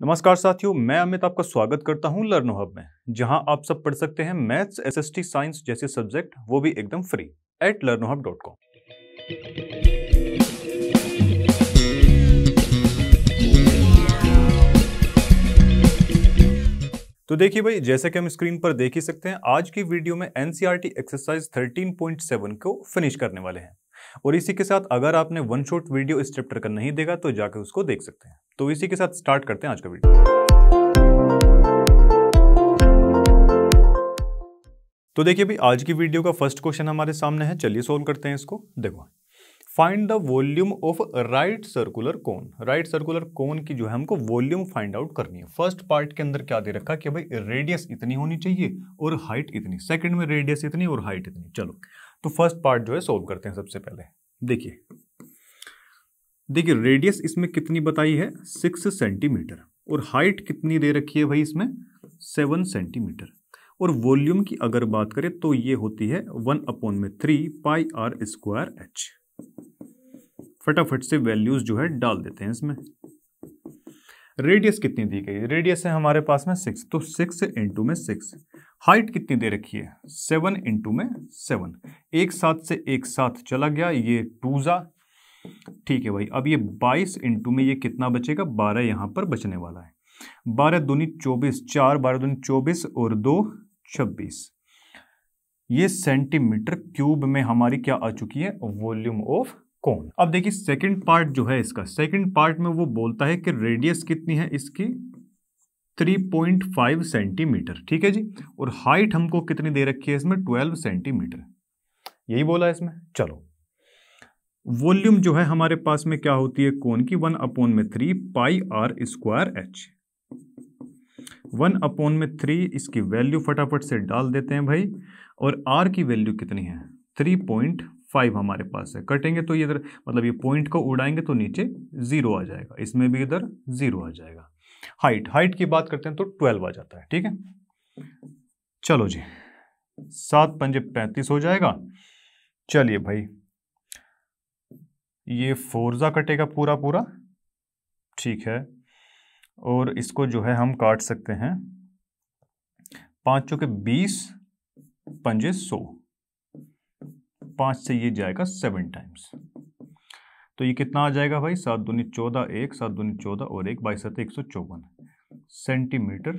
नमस्कार साथियों, मैं अमित आपका स्वागत करता हूं लर्नो हब में, जहां आप सब पढ़ सकते हैं मैथ्स, एसएसटी, साइंस जैसे सब्जेक्ट, वो भी एकदम फ्री @learnohub.com। तो देखिए भाई, जैसे कि हम स्क्रीन पर देख ही सकते हैं, आज की वीडियो में एनसीईआरटी एक्सरसाइज 13.7 को फिनिश करने वाले हैं। और इसी के साथ अगर आपने वन शॉट वीडियो इस चैप्टर का नहीं देखा तो जाकर उसको देख सकते हैं। तो इसी के साथ स्टार्ट करते हैं आज का वीडियो। तो देखिए भाई, आज की वीडियो का फर्स्ट क्वेश्चन हमारे सामने है, चलिए सोल्व करते हैं इसको। देखो, find the volume of right circular cone. Right circular cone की जो है हमको वॉल्यूम फाइंड आउट करनी है। फर्स्ट पार्ट के अंदर क्या दे रखा कि भाई रेडियस इतनी होनी चाहिए और हाइट इतनी, सेकंड में रेडियस इतनी और हाइट इतनी। चलो तो फर्स्ट पार्ट जो है सोल्व करते हैं। सबसे पहले देखिए रेडियस इसमें कितनी बताई है, 6 सेंटीमीटर, और हाइट कितनी दे रखी है भाई इसमें, 7 सेंटीमीटर। और वॉल्यूम की अगर बात करें तो ये होती है 1/3 पाई आर स्क्वायर एच। फटाफट से वैल्यूज जो है डाल देते हैं इसमें। रेडियस कितनी दी गई, रेडियस है हमारे पास में 6, तो 6 इंटू में 6। हाइट कितनी दे रखी है, 7 इंटू में 7। एक साथ से एक साथ चला गया, ये 2 ठीक है भाई। अब ये 22 इंटू में ये कितना बचेगा, 12 यहां पर बचने वाला है। 12 दूनी 24, 4 12 दूनी 24 और 2 26। ये सेंटीमीटर क्यूब में हमारी क्या आ चुकी है, वॉल्यूम ऑफ कोन। अब देखिए सेकंड पार्ट जो है इसका, सेकंड पार्ट में वो बोलता है कि रेडियस कितनी है इसकी, 3.5 सेंटीमीटर, ठीक है जी। और हाइट हमको कितनी दे रखी है इसमें, 12 सेंटीमीटर, यही बोला है इसमें। चलो वॉल्यूम जो है हमारे पास में क्या होती है कोन की, 1/3 पाई आर स्क्वायर एच। 1/3 इसकी वैल्यू फटाफट से डाल देते हैं भाई। और आर की वैल्यू कितनी है, 3.5 हमारे पास है। कटेंगे तो ये इधर, मतलब ये पॉइंट को उड़ाएंगे तो नीचे 0 आ जाएगा, इसमें भी इधर 0 आ जाएगा। हाइट की बात करते हैं तो 12 आ जाता है, ठीक है। चलो जी, 7 पंजे 35 हो जाएगा। चलिए भाई, ये 4 कटेगा पूरा पूरा, ठीक है। और इसको जो है हम काट सकते हैं, 5 चौके 20 पंजे 100, 5 से ये जाएगा 7 टाइम्स। तो ये कितना आ जाएगा भाई, 7 दूनी 14, 1 7 दूनी 14 और 1 22 7 154 सेंटीमीटर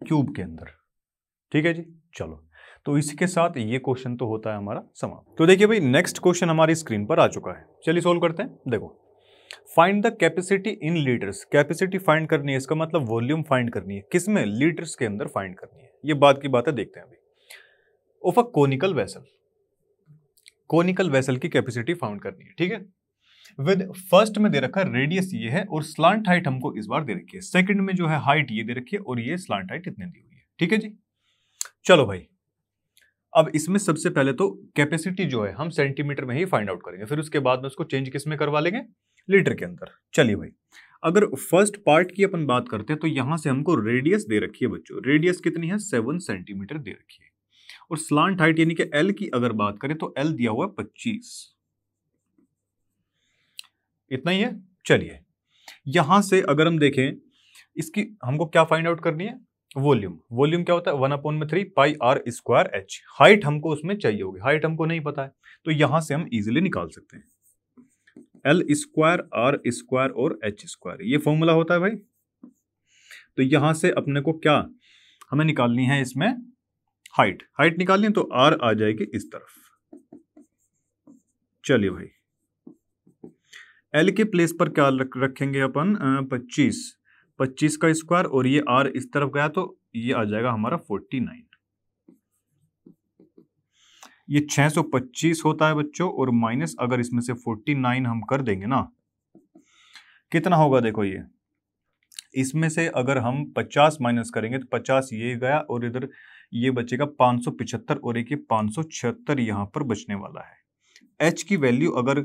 क्यूब के अंदर, ठीक है जी। चलो तो इसी के साथ ये क्वेश्चन तो होता है हमारा समाप्त। तो देखिए भाई, नेक्स्ट क्वेश्चन हमारी स्क्रीन पर आ चुका है, चलिए सोल्व करते हैं। देखो, find the capacity in litres. Capacity find करनी है, इसका मतलब वॉल्यूम फाइंड करनी है। किसमें, लीटर्स के अंदर फाइंड करनी है। ये बात की बात है, देखते हैं अभी। Of a conical vessel, conical vessel की कैपेसिटी फाइंड करनी है, ठीक है। विद फर्स्ट में दे रखा है रेडियस ये है और स्लांट हाइट हमको इस बार दे रखी है। सेकंड में जो है हाइट ये दे रखी है और ये स्लांट हाइट इतने दी हुई है, ठीक है जी। चलो भाई, अब इसमें सबसे पहले तो कैपेसिटी जो है हम सेंटीमीटर में ही फाइंड आउट करेंगे, फिर उसके बाद में उसको चेंज किस में करवा लेंगे, लीटर के अंदर। चलिए भाई, अगर फर्स्ट पार्ट की अपन बात करते हैं तो यहां से हमको रेडियस दे रखी है बच्चों। रेडियस कितनी है, 7 सेंटीमीटर दे रखी है। और स्लांट हाइट यानी कि एल की अगर बात करें तो एल दिया हुआ है 25, इतना ही है। चलिए यहां से अगर हम देखें, इसकी हमको क्या फाइंड आउट करनी है, वॉल्यूम। वॉल्यूम क्या होता है, 1/3 pi R square H. Height हमको उसमें चाहिए होगी, हाइट हमको नहीं पता है, तो यहां से हम इजीली निकाल सकते हैं। एल स्क्वायर आर स्क्वायर और एच स्क्वायर, ये फॉर्मूला होता है भाई। तो यहां से अपने को क्या हमें निकालनी है, इसमें हाइट निकालनी है, तो आर आ जाएगी इस तरफ। चलिए भाई, एल के प्लेस पर क्या रखेंगे अपन, 25 का स्क्वायर, और ये आर इस तरफ गया तो ये आ जाएगा हमारा 49। ये 625 होता है बच्चों, और माइनस अगर इसमें से 49 हम कर देंगे ना, कितना होगा देखो, ये इसमें से अगर हम 50 माइनस करेंगे तो 50 ये गया और इधर ये बचेगा 575, और एक ये 576 यहां पर बचने वाला है। एच की वैल्यू अगर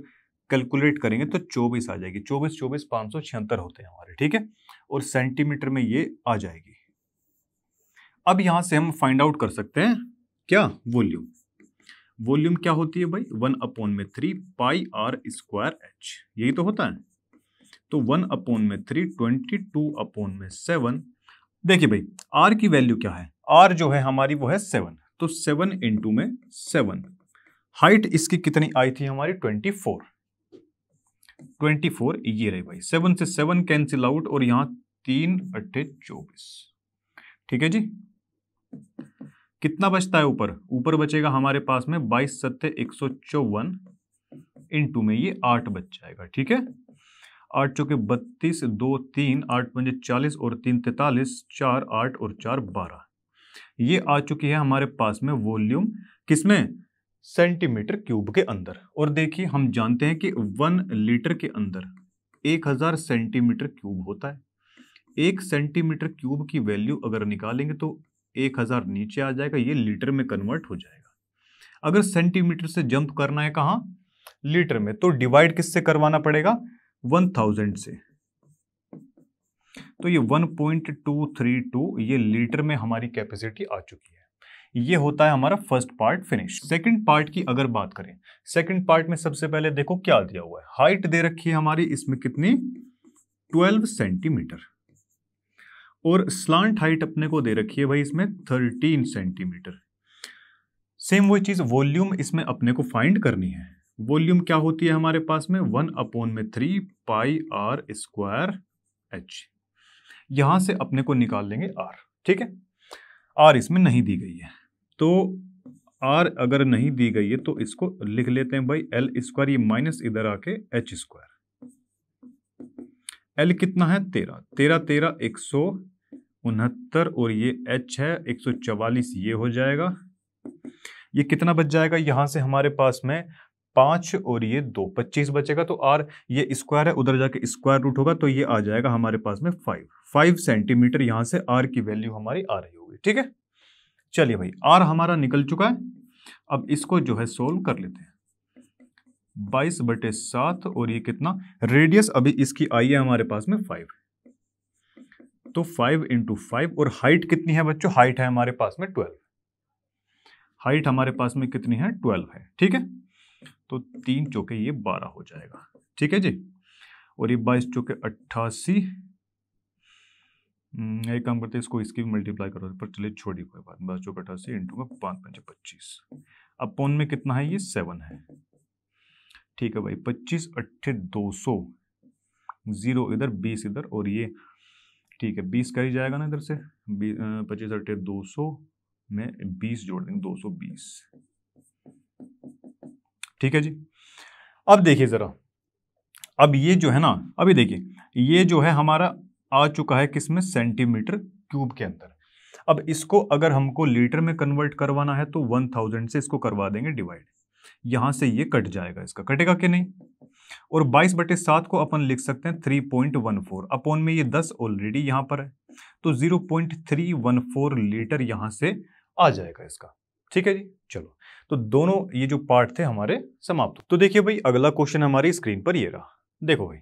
कैलकुलेट करेंगे तो 24 आ जाएगी, 24 576 होते हैं हमारे, ठीक है। और सेंटीमीटर में ये आ जाएगी। अब यहां से हम फाइंड आउट कर सकते हैं क्या, वॉल्यूम। वॉल्यूम क्या होती है भाई, 1/3 पाई आर स्क्वायर एच, यही तो होता है। तो 1/3 22/7। देखिए भाई r की वैल्यू क्या है, r जो है हमारी वो है 7, तो 7 इंटू में 7। हाइट इसकी कितनी आई थी हमारी 24 ये रही भाई। 7 से 7 कैंसिल आउट और यहां 3 8 24। ठीक है जी, कितना बचता है ऊपर, ऊपर बचेगा हमारे पास में 22 7 154 इंटू में ये 8 बच जाएगा। ठीक है, 8 चौके 32, 2 3, 8 पंजे 40 और 3 43, 4 8 और 4 12। ये आ चुकी है हमारे पास में वॉल्यूम, किसमें, सेंटीमीटर क्यूब के अंदर। और देखिए हम जानते हैं कि 1 लीटर के अंदर 1000 सेंटीमीटर क्यूब होता है। 1 सेंटीमीटर क्यूब की वैल्यू अगर निकालेंगे तो 1000 नीचे आ जाएगा, ये लीटर में कन्वर्ट हो जाएगा। अगर सेंटीमीटर से जंप करना है कहां, लीटर में, तो डिवाइड किससे करवाना पड़ेगा, 1000 से। तो ये 1.232 ये लीटर में हमारी कैपेसिटी आ चुकी है। ये होता है हमारा first part finish. Second part की अगर बात करें, सेकंड पार्ट में सबसे पहले देखो क्या दिया हुआ है, हाइट दे रखी है हमारी इसमें कितनी, 12 सेंटीमीटर, और स्लांट हाइट अपने को दे रखी है भाई इसमें 13 सेंटीमीटर। सेम वही चीज वॉल्यूम इसमें अपने को फाइंड करनी है। वॉल्यूम क्या होती है हमारे पास में, 1/3 पाई आर स्क्वायर एच। यहां से अपने को निकाल लेंगे आर। ठीक है, आर इसमें नहीं दी गई है, तो आर अगर नहीं दी गई है तो इसको लिख लेते हैं भाई एल स्क्वायर, ये माइनस इधर आके एच स्क्वायर। एल कितना है 13, 13 13 169 और ये एच है 144, ये हो जाएगा। ये कितना बच जाएगा, यहां से हमारे पास में 5 और ये 2 25 बचेगा। तो आर ये स्क्वायर है, उधर जाके स्क्वायर रूट होगा, तो ये आ जाएगा हमारे पास में 5 सेंटीमीटर। यहां से आर की वैल्यू हमारी आ रही होगी। ठीक है, चलिए भाई आर हमारा निकल चुका है। अब इसको जो है सोल्व कर लेते हैं। 22/7 और ये कितना, रेडियस अभी इसकी आई है हमारे पास में 5, तो 5 इंटू 5, और हाइट कितनी है बच्चों, हाइट है हमारे पास में 12। हाइट हमारे पास में कितनी है, 12 है। ठीक है, तो 3 चौके ये 12 हो जाएगा। ठीक है जी, और ये 22 चौके 88। एक काम करते हैं, इसको इसकी मल्टीप्लाई करो, पर चलिए छोड़िए कोई बात। 22 चौके 88 इंटू में 5 5 25, अपोन में कितना है, ये 7 है। ठीक है भाई, 25 8 200, 0 इधर 20 इधर, और ये ठीक है 20 कर ही जाएगा ना इधर से, 25 8 200 में 20 जोड़ देंगे, 220। ठीक है जी, अब देखिए जरा, अब ये जो है ना, अभी देखिए ये जो है हमारा आ चुका है किसमें, सेंटीमीटर क्यूब के अंदर। अब इसको अगर हमको लीटर में कन्वर्ट करवाना है तो 1000 से इसको करवा देंगे डिवाइड, यहां से ये कट जाएगा, इसका कटेगा कि नहीं। और 22/7 को अपन लिख सकते हैं 3.14, अपोन में ये 10 ऑलरेडी यहां पर है, तो 0.314 लीटर यहां से आ जाएगा इसका। ठीक है जी, चलो, तो दोनों ये जो पार्ट थे हमारे समाप्त। तो देखिए भाई अगला क्वेश्चन हमारी स्क्रीन पर ये रहा। देखो भाई,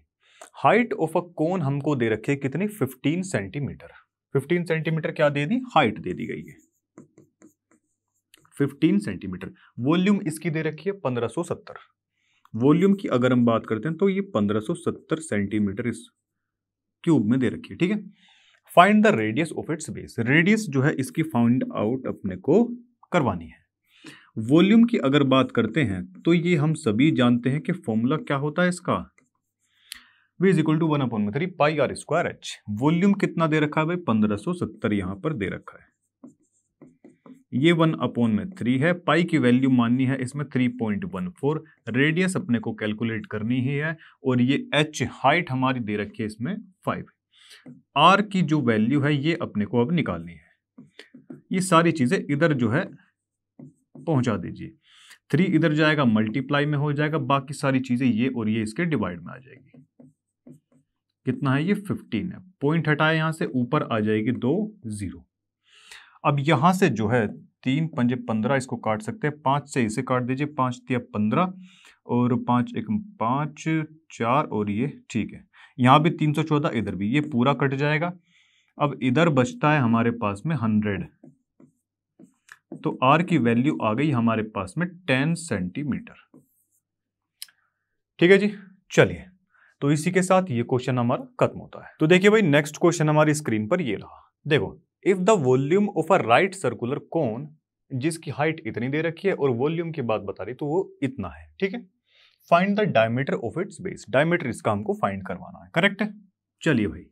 हाइट ऑफ अ कोन हमको दे रखी है कितनी, 15 सेंटीमीटर। 15 सेंटीमीटर क्या दे दी, हाइट दे दी गई है 15 सेंटीमीटर। वॉल्यूम इसकी दे रखी है 1570। वॉल्यूम की अगर हम बात करते हैं तो ये 1570 सेंटीमीटर इस क्यूब में दे रखी है। ठीक है, find the radius of its base. Radius जो है इसकी फाइंड आउट अपने को करवानी है। वॉल्यूम की अगर बात करते हैं तो ये हम सभी जानते हैं कि फॉर्मूला क्या होता है इसका, V is equal to 1/3 pi R square H. Volume कितना दे रखा है भाई, 1570 यहां पर दे रखा है। ये 1/3 है, पाई की वैल्यू माननी है इसमें 3.14, रेडियस अपने को कैलकुलेट करनी ही है, और ये एच हाइट हमारी दे रखी है इसमें 5। आर की जो वैल्यू है ये अपने को अब निकालनी है। ये सारी चीजें इधर जो है पहुंचा दीजिए, 3 इधर जाएगा मल्टीप्लाई में हो जाएगा, बाकी सारी चीजें ये और ये इसके डिवाइड में आ जाएगी। कितना है ये 15 है, पॉइंट हटाए यहां से, ऊपर आ जाएगी 2 0। अब यहां से जो है 3 पंजे 15, इसको काट सकते हैं, 5 से इसे काट दीजिए, 5 तिया 15 और 5 1 5 4, और ये ठीक है, यहां भी 314, इधर भी ये पूरा कट जाएगा। अब इधर बचता है हमारे पास में 100, तो आर की वैल्यू आ गई हमारे पास में 10 सेंटीमीटर। ठीक है जी, चलिए, तो इसी के साथ ये क्वेश्चन हमारा खत्म होता है। तो देखिए भाई नेक्स्ट क्वेश्चन हमारी स्क्रीन पर ये रहा। देखो, if the volume of a right circular cone जिसकी हाइट इतनी दे रखी है और वॉल्यूम की बात बता रही तो वो इतना है, ठीक है। Find the diameter of its base, diameter इसका हमको फाइंड करवाना है, करेक्ट है। चलिए भाई,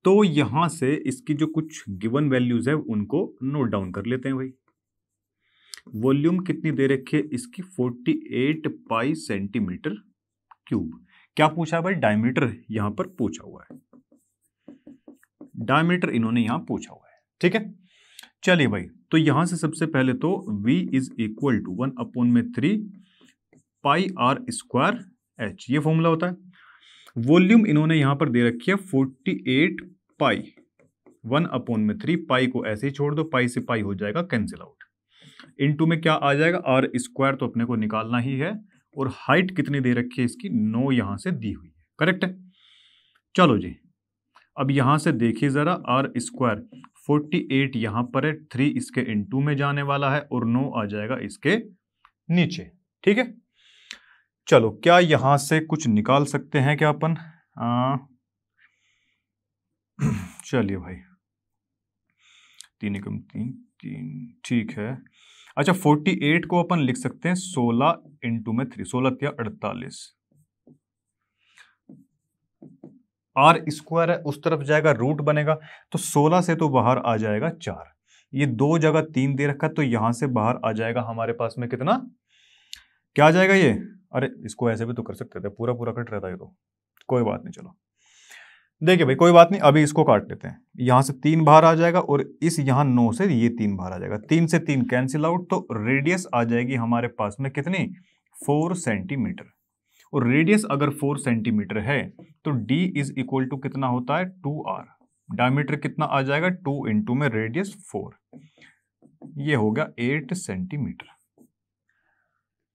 तो यहां से इसकी जो कुछ गिवन वैल्यूज है उनको नोट डाउन कर लेते हैं भाई। वॉल्यूम कितनी दे रखी है इसकी 48 पाई सेंटीमीटर क्यूब। क्या पूछा है भाई? डायमीटर यहां पर पूछा हुआ है, डायमीटर इन्होंने यहां पूछा हुआ है, ठीक है। चलिए भाई, तो यहां से सबसे पहले तो V is equal to 1/3 pi R square H, ये फॉर्मूला होता है। वॉल्यूम इन्होंने यहां पर दे रखी है 48 पाई, 1/3 पाई को ऐसे ही छोड़ दो, पाई से पाई हो जाएगा कैंसिल आउट, इनटू में क्या आ जाएगा आर स्क्वायर, तो अपने को निकालना ही है। और हाइट कितनी दे रखी है इसकी 9 यहां से दी हुई है, करेक्ट है। चलो जी, अब यहां से देखिए जरा, आर स्क्वायर 48 यहां पर है, 3 इसके इनटू में जाने वाला है और 9 आ जाएगा इसके नीचे, ठीक है। चलो, क्या यहां से कुछ निकाल सकते हैं क्या अपन? चलिए भाई, 3 एकम 3 3, ठीक है। अच्छा, 48 को अपन लिख सकते हैं 16 इंटू में 3, 16 या 48। आर स्क्वायर है, उस तरफ जाएगा रूट बनेगा, तो 16 से तो बाहर आ जाएगा 4, ये 2 जगह 3 दे रखा, तो यहां से बाहर आ जाएगा हमारे पास में कितना, क्या आ जाएगा ये? अरे इसको ऐसे भी तो कर सकते थे, पूरा पूरा कट रहता है, तो कोई बात नहीं। चलो देखिए भाई, कोई बात नहीं, अभी इसको काट लेते हैं। यहां से 3 बाहर आ जाएगा और इस यहां 9 से ये 3 बाहर आ जाएगा, 3 से 3 कैंसिल आउट, तो रेडियस आ जाएगी हमारे पास में कितनी? 4 सेंटीमीटर। और रेडियस अगर 4 सेंटीमीटर है तो d इज इक्वल टू कितना होता है? 2r। डायमीटर कितना आ जाएगा? 2 इंटू में रेडियस 4, ये हो गया 8 सेंटीमीटर,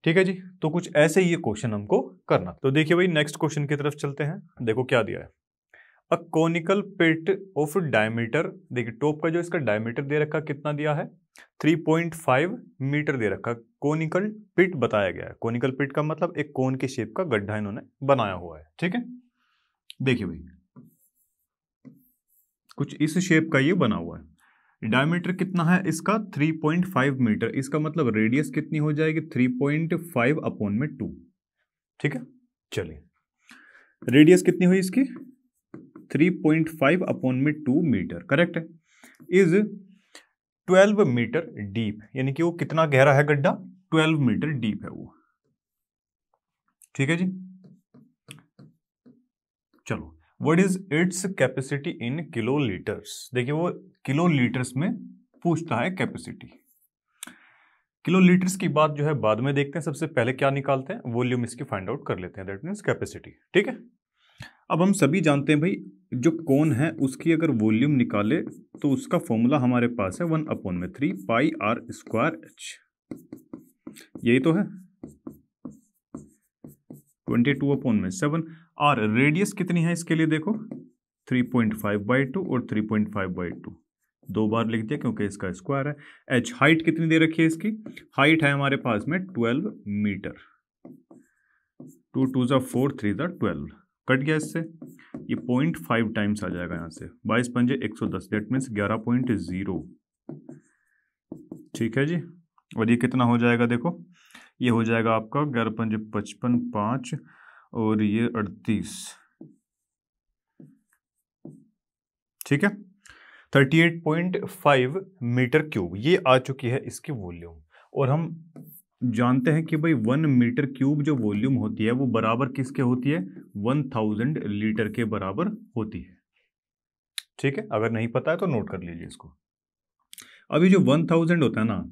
ठीक है जी। तो कुछ ऐसे ही ये क्वेश्चन हमको करना। तो देखिए भाई, नेक्स्ट क्वेश्चन की तरफ चलते हैं। देखो क्या दिया है, a conical pit of diameter, देखिए टॉप का जो इसका डायमीटर दे रखा कितना दिया है? 3.5 मीटर दे रखा। कोनिकल पिट बताया गया है, कोनिकल पिट का मतलब एक कोन के शेप का गड्ढा इन्होंने बनाया हुआ है, ठीक है। देखिए भाई, कुछ इस शेप का ये बना हुआ है। डायमीटर कितना है इसका? 3.5 मीटर, इसका मतलब रेडियस कितनी हो जाएगी? 3.5 अपॉन में 2, ठीक है। चलिए, रेडियस कितनी हुई इसकी? 3.5 अपॉन में 2 मीटर, करेक्ट है। इज 12 मीटर डीप, यानी कि वो कितना गहरा है गड्ढा? 12 मीटर डीप है वो, ठीक है जी। चलो, what is its capacity in kilolitres? देखिए, वो किलोलीटर्स में पूछता है कैपेसिटी। किलोलीटर्स की बात जो है बाद में देखते हैं, सबसे पहले क्या निकालते हैं? वॉल्यूम इसकी फाइंड आउट कर लेते हैं, दैट मीन्स कैपेसिटी, ठीक है। अब हम सभी जानते हैं भाई, जो कोन है उसकी अगर वॉल्यूम निकाले तो उसका फॉर्मूला हमारे पास है 1/3 पाई आर स्क्वायर एच, यही तो है, 22/7। और रेडियस कितनी है इसके लिए? देखो 3.5/2 और 3.5/2, 2 बार लिख दिया क्योंकि इसका स्क्वायर है। एच, हाइट कितनी दे रखी है इसकी? हाइट है हमारे पास में 12 मीटर, 2 2 जा 4 3 जा 12, कट गया इससे, ये 0.5 टाइम्स आ जाएगा यहाँ से, 22 पंजे 110, दैट मीन्स 11.0, ठीक है जी। और ये कितना हो जाएगा? देखो, ये हो जाएगा आपका 11 पंजे 55, 5 और ये 38, ठीक है। 38.5 मीटर क्यूब ये आ चुकी है इसकी वॉल्यूम। और हम जानते हैं कि भाई 1 मीटर क्यूब जो वॉल्यूम होती है वो बराबर किसके होती है? 1000 लीटर के बराबर होती है, ठीक है। अगर नहीं पता है तो नोट कर लीजिए इसको। अभी जो 1000 होता है ना,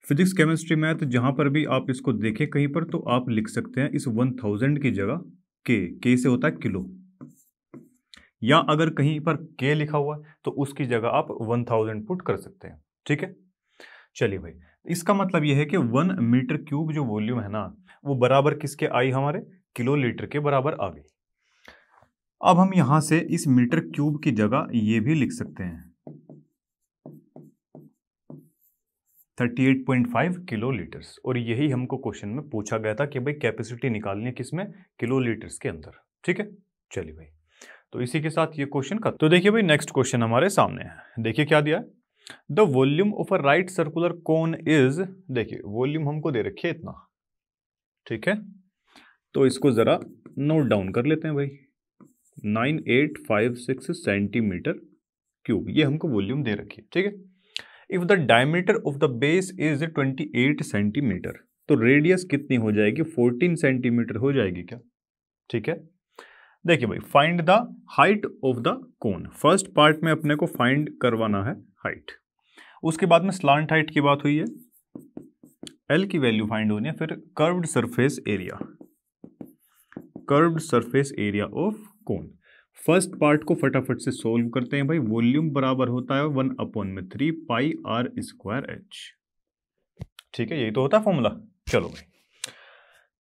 फिजिक्स केमिस्ट्री मैथ जहां पर भी आप इसको देखें कहीं पर, तो आप लिख सकते हैं इस 1000 की जगह के से होता है किलो, या अगर कहीं पर के लिखा हुआ है तो उसकी जगह आप 1000 पुट कर सकते हैं, ठीक है। चलिए भाई, इसका मतलब यह है कि 1 मीटर क्यूब जो वॉल्यूम है ना, वो बराबर किसके आई? हमारे किलोलीटर के बराबर आ गई। अब हम यहां से इस मीटर क्यूब की जगह ये भी लिख सकते हैं 38.5 किलोलीटर्स। और यही हमको क्वेश्चन में पूछा गया था कि भाई कैपेसिटी निकालनी है किसमें, किलोलीटर्स के अंदर। ठीक है, चलिए भाई, तो इसी के साथ ये क्वेश्चन का। तो देखिए भाई नेक्स्ट क्वेश्चन हमारे सामने है, देखिए क्या दिया है। The volume of a right circular cone is, देखिए वॉल्यूम हमको दे रखी है इतना, ठीक है, तो इसको जरा नोट डाउन कर लेते हैं भाई, 9856 सेंटीमीटर क्यूब, ये हमको वॉल्यूम दे रखी है। ठीक है, if the diameter of the base is 28 centimetre, तो रेडियस कितनी हो जाएगी, 14 सेंटीमीटर हो जाएगी क्या। ठीक है, देखिए भाई, find the height of the cone, first part में अपने को फाइंड करवाना है हाइट, उसके बाद में स्लांट हाइट की बात हुई है, एल की वैल्यू फाइंड होनी है, फिर curved surface area, curved surface area of cone. First part को फटाफट से सोल्व करते हैं भाई, वॉल्यूम बराबर होता है 1/3 पाई आर स्क्वायर एच। ठीक है, यही तो होता है फॉर्मूला। चलो भाई,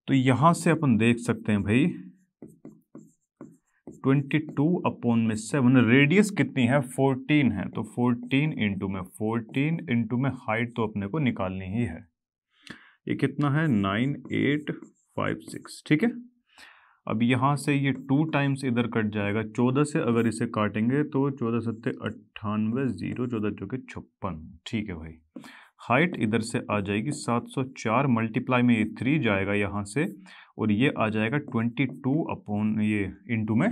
तो यहां से अपन देख सकते हैं भाई 22/7, रेडियस कितनी है 14 है, तो 14 इंटू में हाइट तो अपने को निकालनी ही है, ये कितना है 9856। ठीक है, अब यहां से ये 2 टाइम्स इधर कट जाएगा, 14 से अगर इसे काटेंगे तो 14 सत्ते 98, 0 14 चौके 56। ठीक है भाई, हाइट इधर से आ जाएगी 704, मल्टीप्लाई में ये 3 जाएगा यहाँ से, और ये आ जाएगा 22 ये इंटू में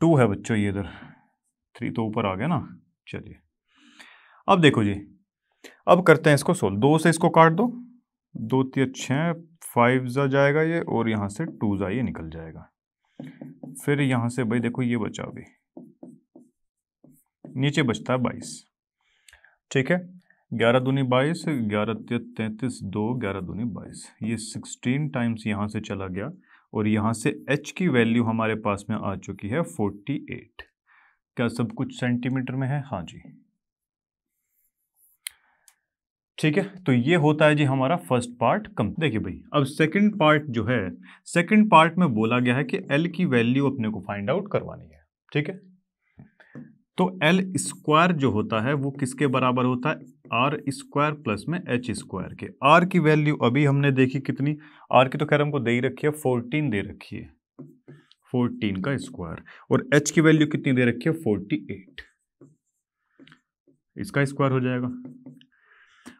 2 है बच्चों, ये इधर 3 तो ऊपर आ गया ना। चलिए अब देखो जी, अब करते हैं इसको सोल्व, 2 से इसको काट दो, 2 3 6, 5 जा जाएगा ये, और यहाँ से 2 जा ये निकल जाएगा, फिर यहाँ से भाई देखो ये बचा भी, नीचे बचता है 22। ठीक है, 11 दूनी 22, 11 33, 2 11 दूनी 22, ये 16 टाइम्स यहाँ से चला गया, और यहाँ से h की वैल्यू हमारे पास में आ चुकी है 48। क्या सब कुछ सेंटीमीटर में है, हाँ जी। ठीक है, तो ये होता है जी हमारा फर्स्ट पार्ट कम। देखिए भाई, अब सेकंड पार्ट जो है, सेकंड पार्ट में बोला गया है कि एल की वैल्यू अपने को फाइंड आउट करवानी है। ठीक है, तो एल स्क्वायर जो होता है वो किसके बराबर होता है, आर स्क्वायर प्लस में एच स्क्वायर के। आर की वैल्यू अभी हमने देखी कितनी, आर की तो खैर हमको दे ही रखी है 14 दे रखी है, 14 का स्क्वायर, और एच की वैल्यू कितनी दे रखी है 48, इसका स्क्वायर हो जाएगा।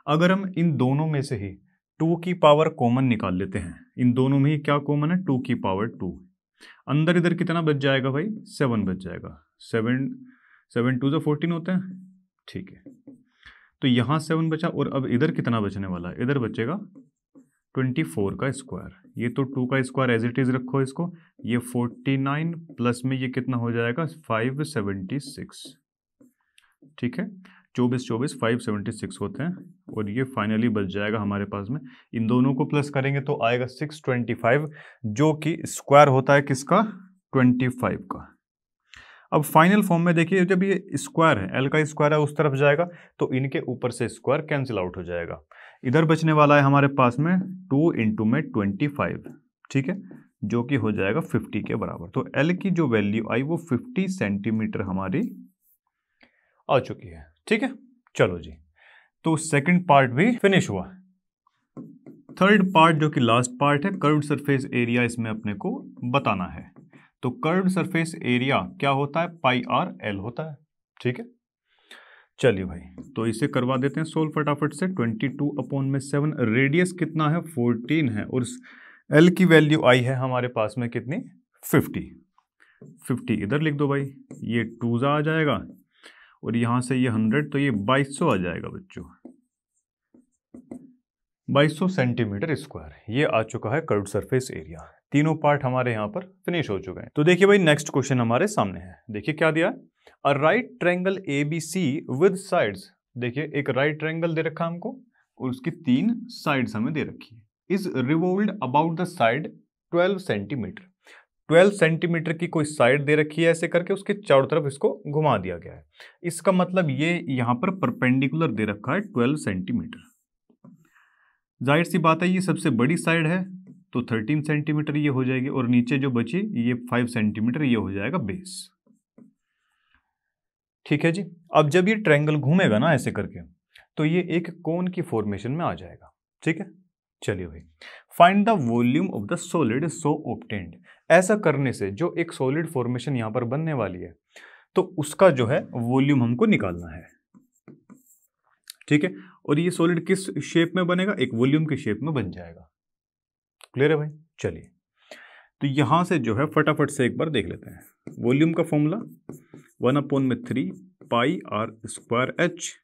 अगर हम इन दोनों में से ही 2 की पावर कॉमन निकाल लेते हैं, इन दोनों में ही क्या कॉमन है 2 की पावर 2, अंदर इधर कितना बच जाएगा भाई 7 बच जाएगा, 7 2 जो 14 होते हैं। ठीक है, तो यहाँ 7 बचा, और अब इधर कितना बचने वाला है, इधर बचेगा 24 का स्क्वायर, ये तो 2 का स्क्वायर एज इट इज रखो इसको, ये 49 प्लस में ये कितना हो जाएगा 576। ठीक है, 24 576 होते हैं, और ये फाइनली बच जाएगा हमारे पास में, इन दोनों को प्लस करेंगे तो आएगा 625, जो कि स्क्वायर होता है किसका 25 का। अब फाइनल फॉर्म में देखिए, जब ये स्क्वायर है, एल का स्क्वायर है उस तरफ जाएगा, तो इनके ऊपर से स्क्वायर कैंसिल आउट हो जाएगा, इधर बचने वाला है हमारे पास में 2 इंटू में 25। ठीक है, जो कि हो जाएगा 50 के बराबर। तो एल की जो वैल्यू आई वो 50 सेंटीमीटर हमारी आ चुकी है। ठीक है, चलो जी, तो सेकंड पार्ट भी फिनिश हुआ। थर्ड पार्ट जो कि लास्ट पार्ट है, कर्व्ड सरफेस एरिया, इसमें अपने को बताना है। तो कर्व्ड सरफेस एरिया क्या होता है, पाई आर एल होता है। ठीक है, चलिए भाई, तो इसे करवा देते हैं सोल्व फटाफट से। 22/7, रेडियस कितना है 14 है, और एल की वैल्यू आई है हमारे पास में कितनी 50 इधर लिख दो भाई, ये 2 आ जाएगा, और यहां से ये 100, तो ये 2200 आ जाएगा बच्चों, 2200 सेंटीमीटर स्क्वायर, ये आ चुका है कर्व्ड सरफेस एरिया। तीनों पार्ट हमारे यहाँ पर फिनिश हो चुके हैं। तो देखिए भाई, नेक्स्ट क्वेश्चन हमारे सामने है, देखिए क्या दिया, a right triangle ABC with sides, देखिए एक राइट ट्रायंगल दे रखा हमको, और उसकी 3 साइड्स हमें दे रखी है, is revolved about the side 12 centimetre, 12 centimetre की कोई साइड दे रखी है, ऐसे करके उसके चारों तरफ इसको घुमा दिया गया है। इसका मतलब ये यहाँ पर परपेंडिकुलर दे रखा है 12 सेंटीमीटर, जाहिर सी बात है ये सबसे बड़ी साइड है, तो 13 सेंटीमीटर ये हो जाएगी, और नीचे जो बची ये 5 सेंटीमीटर ये हो जाएगा बेस। ठीक है जी, अब जब ये ट्रायंगल घूमेगा ना ऐसे करके, तो ये एक कोन की फॉर्मेशन में आ जाएगा। ठीक है, चलिए भाई, find the volume of the solid so obtained. ऐसा करने से जो एक सॉलिड फॉर्मेशन यहां पर बनने वाली है तो उसका जो है वॉल्यूम हमको निकालना है। ठीक है, और ये सॉलिड किस शेप में बनेगा, एक वॉल्यूम की शेप में बन जाएगा। क्लियर है भाई? चलिए, तो यहां से जो है फटाफट से एक बार देख लेते हैं। वॉल्यूम का formula 1/3 pi R square H,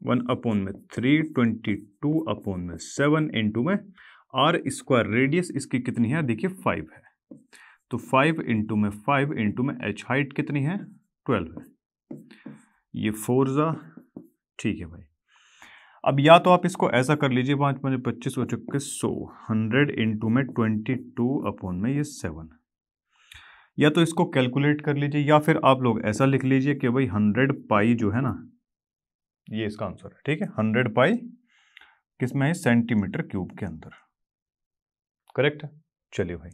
1/3 22/7 into में आर स्क्वायर, रेडियस इसकी कितनी है, देखिए 5 है, तो 5 इंटू में 5 इंटू में एच, हाइट कितनी है 12 है, ये 4 ठीक है भाई। अब या तो आप इसको ऐसा कर लीजिए, 5 5 25 हो चुके 100, 100 इंटू में 22 ये 7, या तो इसको कैलकुलेट कर लीजिए, या फिर आप लोग ऐसा लिख लीजिए कि भाई 100 पाई जो है ना, ये इसका आंसर है। ठीक है, 100 पाई किसमें है, सेंटीमीटर क्यूब के अंदर। करेक्ट है? चलिए भाई,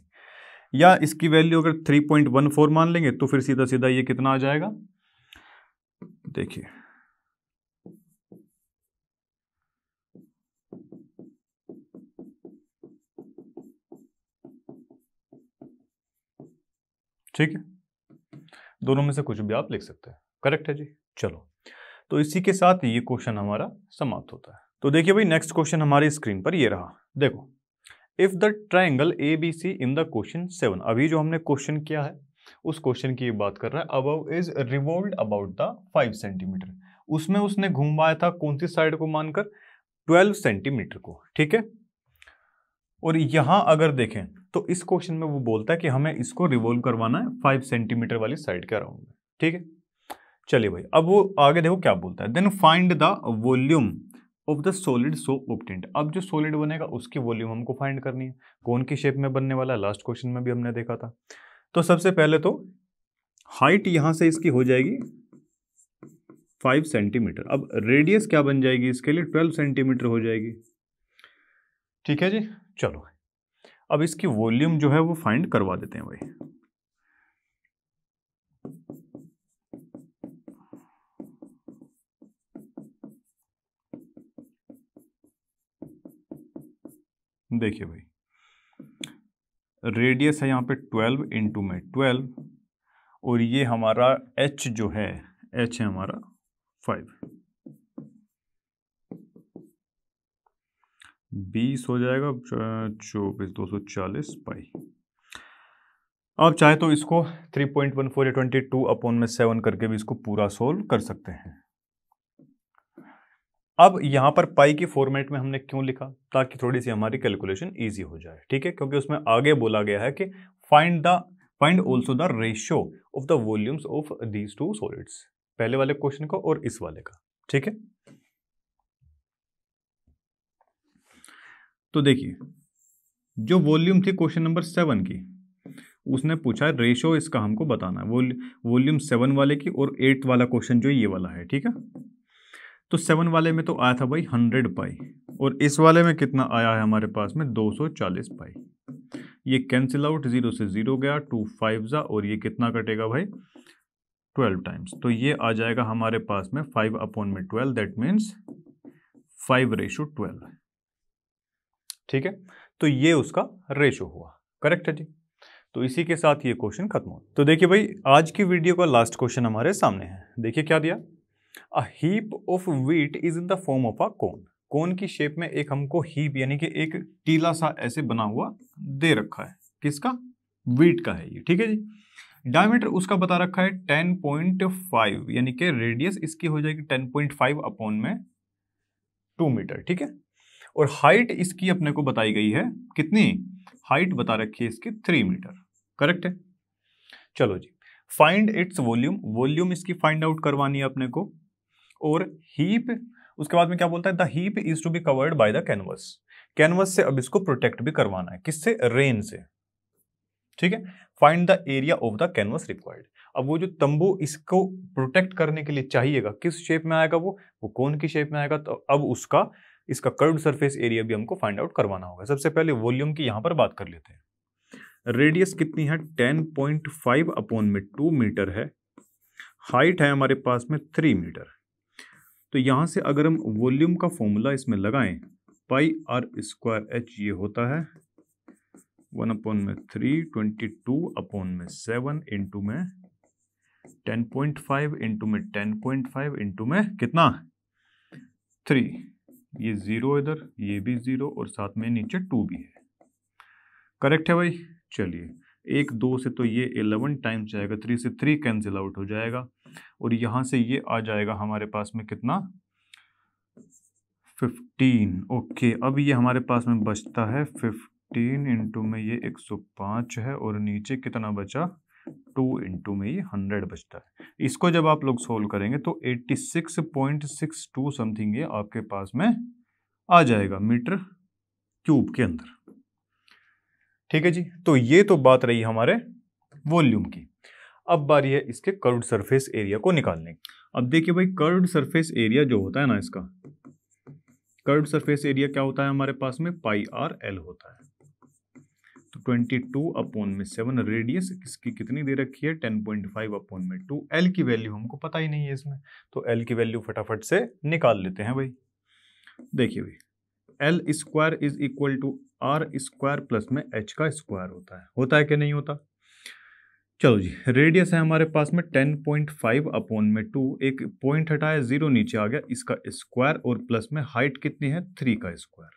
या इसकी वैल्यू अगर 3.14 मान लेंगे तो फिर सीधा सीधा ये कितना आ जाएगा, देखिए ठीक है, दोनों में से कुछ भी आप लिख सकते हैं। करेक्ट है जी। चलो, तो इसी के साथ ये क्वेश्चन हमारा समाप्त होता है। तो देखिए भाई, नेक्स्ट क्वेश्चन हमारी स्क्रीन पर ये रहा। देखो, if the triangle ABC in the question 7, अभी जो हमने क्वेश्चन किया है उस क्वेश्चन की बात कर रहा है, above is revolved about the 5 centimetre, उसमें उसने घुमाया था कौन सी साइड को मानकर, 12 सेंटीमीटर को। ठीक है, और यहां अगर देखें तो इस क्वेश्चन में वो बोलता है कि हमें इसको रिवॉल्व करवाना है 5 सेंटीमीटर वाली साइड के अराउंड में। ठीक है, चलिए भाई, अब वो आगे देखो क्या बोलता है, then find the volume of the solid so obtained. अब जो सॉलिड बनेगा उसकी वॉल्यूम हमको फाइंड करनी है, कौन की शेप में बनने वाला, लास्ट क्वेश्चन में भी हमने देखा था। तो सबसे पहले तो हाइट यहां से इसकी हो जाएगी 5 सेंटीमीटर, अब रेडियस क्या बन जाएगी इसके लिए, 12 सेंटीमीटर हो जाएगी। ठीक है जी, चलो अब इसकी वॉल्यूम जो है वो फाइंड करवा देते हैं भाई। देखिए भाई, रेडियस है यहाँ पे 12 इंटू में 12, और ये हमारा h जो है, h है हमारा 5, 20 हो जाएगा, 24 240 पाई। आप चाहे तो इसको 3.14 या 22/7 करके भी इसको पूरा सोल्व कर सकते हैं। अब यहां पर पाई की फॉर्मेट में हमने क्यों लिखा, ताकि थोड़ी सी हमारी कैलकुलेशन इजी हो जाए। ठीक है, क्योंकि उसमें आगे बोला गया है कि find also the ratio of the volumes of these two solids, पहले वाले क्वेश्चन को और इस वाले का। ठीक है, तो देखिए, जो वॉल्यूम थी क्वेश्चन नंबर 7 की, उसने पूछा रेशियो इसका हमको बताना है, वॉल्यूम 7 वाले की, और 8 वाला क्वेश्चन जो ये वाला है। ठीक है, तो 7 वाले में तो आया था भाई 100 पाई, और इस वाले में कितना आया है हमारे पास में 240 पाई। ये कैंसिल आउट, 0 से 0 गया, 2 5 जा, और ये कितना कटेगा भाई 12 टाइम्स, तो ये आ जाएगा हमारे पास में 5/12, दैट मीन्स 5:12। ठीक है, तो ये उसका रेशो हुआ। करेक्ट है जी। तो इसी के साथ ये क्वेश्चन खत्म हो। तो देखिए भाई, आज की वीडियो का लास्ट क्वेश्चन हमारे सामने है। देखिए क्या दिया, a heap of wheat is in the form of a cone. Cone की शेप में एक हमको हीप यानी कि एक टीला सा ऐसे बना हुआ दे रखा है, किसका, व्हीट का है ये। ठीक है जी, डायमीटर उसका बता रखा है 10.5, यानी कि रेडियस इसकी हो जाएगी 10.5/2 मीटर। ठीक है, और हाइट इसकी अपने को बताई गई है कितनी, हाइट बता रखी है इसकी 3 मीटर। करेक्ट है, चलो जी, फाइंड इट्स वॉल्यूम, वॉल्यूम इसकी फाइंड आउट करवानी है अपने को, और हीप उसके बाद में क्या बोलता है, the heap is to be covered by the canvas, canvas से अब इसको प्रोटेक्ट भी करवाना है, किससे, रेन से। ठीक है, find the area of the canvas required. अब वो जो तंबू इसको प्रोटेक्ट करने के लिए चाहिएगा, किस शेप में आएगा, वो कौन की शेप में आएगा, तो अब इसका कर्व्ड सरफेस एरिया भी हमको फाइंड आउट करवाना होगा। सबसे पहले वॉल्यूम की यहां पर बात कर लेते हैं। रेडियस कितनी है, 10.5/2 मीटर है, हाइट है हमारे पास में 3 मीटर, तो यहाँ से अगर हम वॉल्यूम का फॉर्मूला इसमें लगाएं, पाई आर स्क्वायर एच ये होता है 1/3 22/7 इंटू में 10.5 इंटू में 10.5 इंटू में कितना 3, ये 0 इधर, ये भी 0 और साथ में नीचे 2 भी है। करेक्ट है भाई। चलिए 1 2 से तो ये 11 टाइम्स जाएगा, 3 से 3 कैंसिल आउट हो जाएगा और यहाँ से ये आ जाएगा हमारे पास में कितना 15। ओके, अब ये हमारे पास में बचता है 15 इंटू में ये 105 है और नीचे कितना बचा 2 इंटू में ये 100 बचता है। इसको जब आप लोग सोल्व करेंगे तो 86.62 समथिंग ये आपके पास में आ जाएगा मीटर क्यूब के अंदर। ठीक है जी, तो ये तो बात रही हमारे वॉल्यूम की। अब बारी है इसके कर्व्ड सरफेस एरिया को निकालने की। अब देखिए भाई, कर्व्ड सरफेस एरिया जो होता है ना, इसका कर्व्ड सरफेस एरिया क्या होता है हमारे पास में पाई आर एल होता है। तो 22/7 रेडियस इसकी कितनी दे रखी है 10.5/2। एल की वैल्यू हमको पता ही नहीं है इसमें, तो एल की वैल्यू फटाफट से निकाल लेते हैं भाई। देखिए भाई, L square is equal to R square plus में एच का स्क्वायर होता है कि नहीं होता। चलो जी, रेडियस है हमारे पास में 10.5/2, एक पॉइंट हटाया 0 नीचे आ गया, इसका स्क्वायर और प्लस में हाइट कितनी है 3 का स्क्वायर,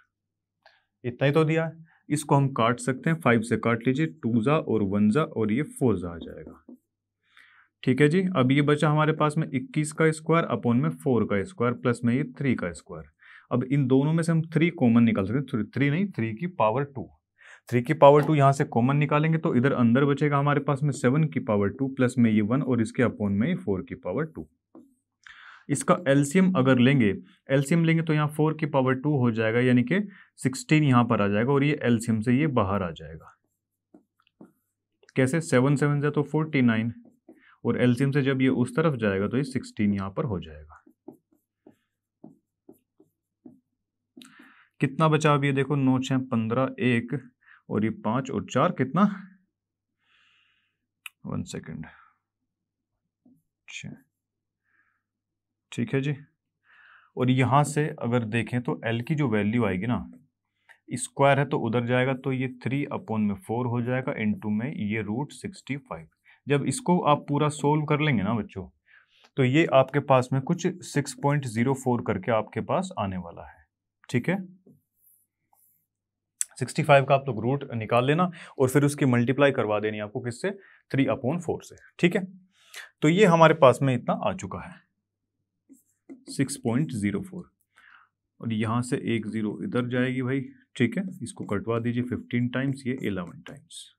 इतना ही तो दिया है। इसको हम काट सकते हैं, 5 से काट लीजिए, 2 जा और 1 जा और ये 4 जा आ जाएगा। ठीक है जी, अब ये बचा हमारे पास में 21 का स्क्वायर अपॉन में 4 का स्क्वायर प्लस में ये 3 का स्क्वायर। अब इन दोनों में से हम 3 कॉमन निकाल सकते हैं, 3 नहीं 3 की पावर 2, 3 की पावर 2 यहाँ से कॉमन निकालेंगे तो इधर अंदर बचेगा हमारे पास में 7 की पावर 2 प्लस में ये 1 और इसके अपॉन में 4 की पावर 2। इसका एलसीएम अगर लेंगे, एलसीएम लेंगे तो यहाँ 4 की पावर 2 हो जाएगा, यानी कि 16 यहाँ पर आ जाएगा और ये एलसीएम से ये बाहर आ जाएगा। कैसे, 7 7 से तो 49 और एलसीएम से जब ये उस तरफ जाएगा तो ये 16 यहाँ पर हो जाएगा। कितना बचा अब ये देखो, 9 6 15 1 और ये 5 और 4 कितना 1 सेकेंड 6। ठीक है जी, और यहां से अगर देखें तो L की जो वैल्यू आएगी ना, स्क्वायर है तो उधर जाएगा तो ये 3/4 हो जाएगा इंटू में ये √65। जब इसको आप पूरा सोल्व कर लेंगे ना बच्चों, तो ये आपके पास में कुछ 6.04 करके आपके पास आने वाला है। ठीक है, 65 का आप लोग रूट निकाल लेना और फिर उसकी मल्टीप्लाई करवा देनी आपको किससे 3/4 से। ठीक है, तो ये हमारे पास में इतना आ चुका है 6.04 और यहाँ से एक 0 इधर जाएगी भाई। ठीक है, इसको कटवा दीजिए 15 टाइम्स, ये 11 टाइम्स,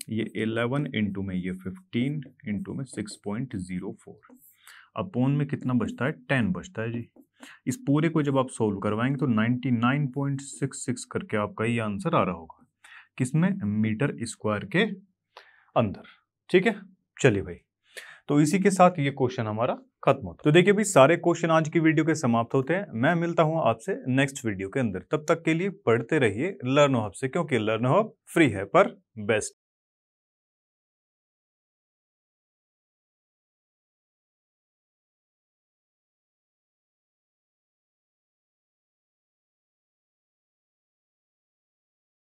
ये 11 इंटू में ये 15 इंटू में 6.04 अपॉन में कितना बचता है 10 बचता है जी। इस पूरे को जब आप सोल्व करवाएंगे तो 99.66 करके आपका ये आंसर आ रहा होगा, किसमें मीटर स्क्वायर के अंदर। ठीक है, चलिए भाई, तो इसी के साथ ये क्वेश्चन हमारा खत्म होता है। तो देखिए भाई, सारे क्वेश्चन आज की वीडियो के समाप्त होते हैं। मैं मिलता हूं आपसे नेक्स्ट वीडियो के अंदर, तब तक के लिए पढ़ते रहिए लर्नो हब से, क्योंकि लर्नो हब फ्री है पर बेस्ट।